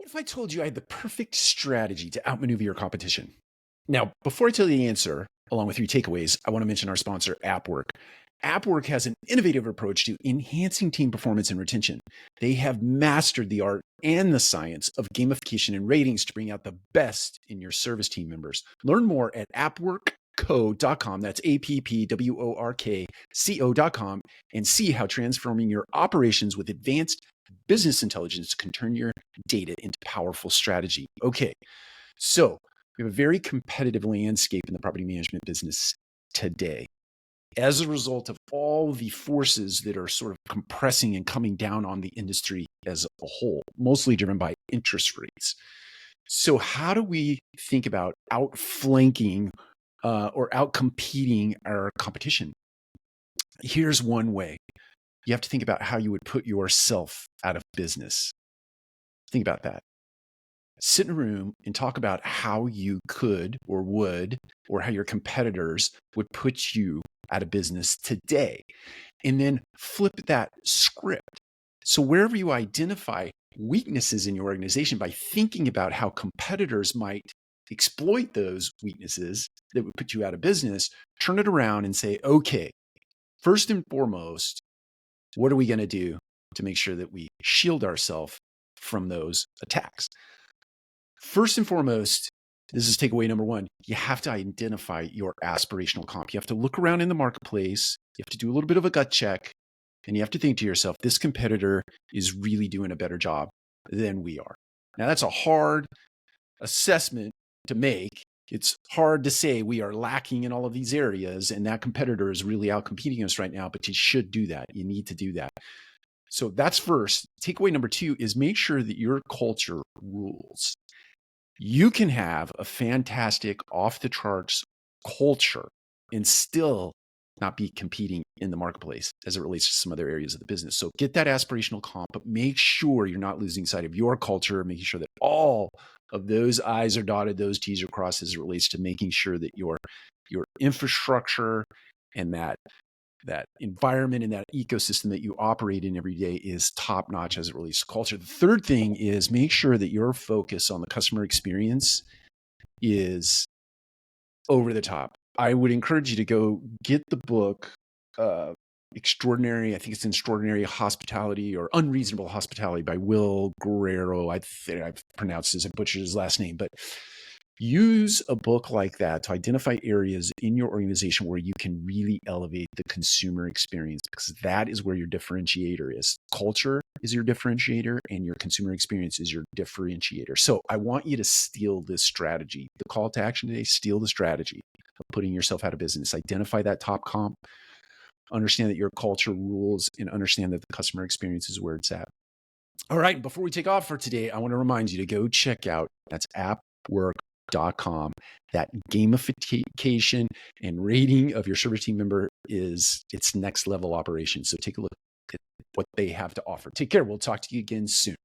If I told you I had the perfect strategy to outmaneuver your competition? Now, before I tell you the answer, along with 3 takeaways, I want to mention our sponsor, AppWork. AppWork has an innovative approach to enhancing team performance and retention. They have mastered the art and the science of gamification and ratings to bring out the best in your service team members. Learn more at appworkco.com. That's AppWorkco.com, and see how transforming your operations with advanced business intelligence can turn your data into powerful strategy. Okay, so we have a very competitive landscape in the property management business today as a result of all the forces that are sort of compressing and coming down on the industry as a whole, mostly driven by interest rates. So how do we think about outflanking or outcompeting our competition? Here's one way. You have to think about how you would put yourself out of business. Think about that. Sit in a room and talk about how you could or would, or how your competitors would put you out of business today. And then flip that script. So wherever you identify weaknesses in your organization by thinking about how competitors might exploit those weaknesses that would put you out of business, turn it around and say, okay, first and foremost, what are we going to do to make sure that we shield ourselves from those attacks? First and foremost, this is takeaway number 1. You have to identify your aspirational comp. You have to look around in the marketplace. You have to do a little bit of a gut check, and you have to think to yourself, this competitor is really doing a better job than we are. Now, that's a hard assessment to make. It's hard to say we are lacking in all of these areas and that competitor is really out competing us right now, but you should do that. You need to do that. So that's first. Takeaway number 2 is make sure that your culture rules. You can have a fantastic off the charts culture and still not be competing in the marketplace as it relates to some other areas of the business. So get that aspirational comp, but make sure you're not losing sight of your culture, making sure that all of those I's are dotted, those T's are crossed as it relates to making sure that your infrastructure and that environment and that ecosystem that you operate in every day is top notch as it relates to culture. The third thing is make sure that your focus on the customer experience is over the top. I would encourage you to go get the book, Extraordinary, I think it's Extraordinary Hospitality or Unreasonable Hospitality by Will Guerrero. I think I've pronounced his, I butchered his last name, but use a book like that to identify areas in your organization where you can really elevate the consumer experience, because that is where your differentiator is. Culture is your differentiator and your consumer experience is your differentiator. So I want you to steal this strategy. The call to action today, steal the strategy of putting yourself out of business. Identify that top comp, understand that your culture rules, and understand that the customer experience is where it's at. All right, before we take off for today, I want to remind you to go check out, that's AppWork.com. That gamification and rating of your service team member is its next level operation. So take a look at what they have to offer. Take care. We'll talk to you again soon.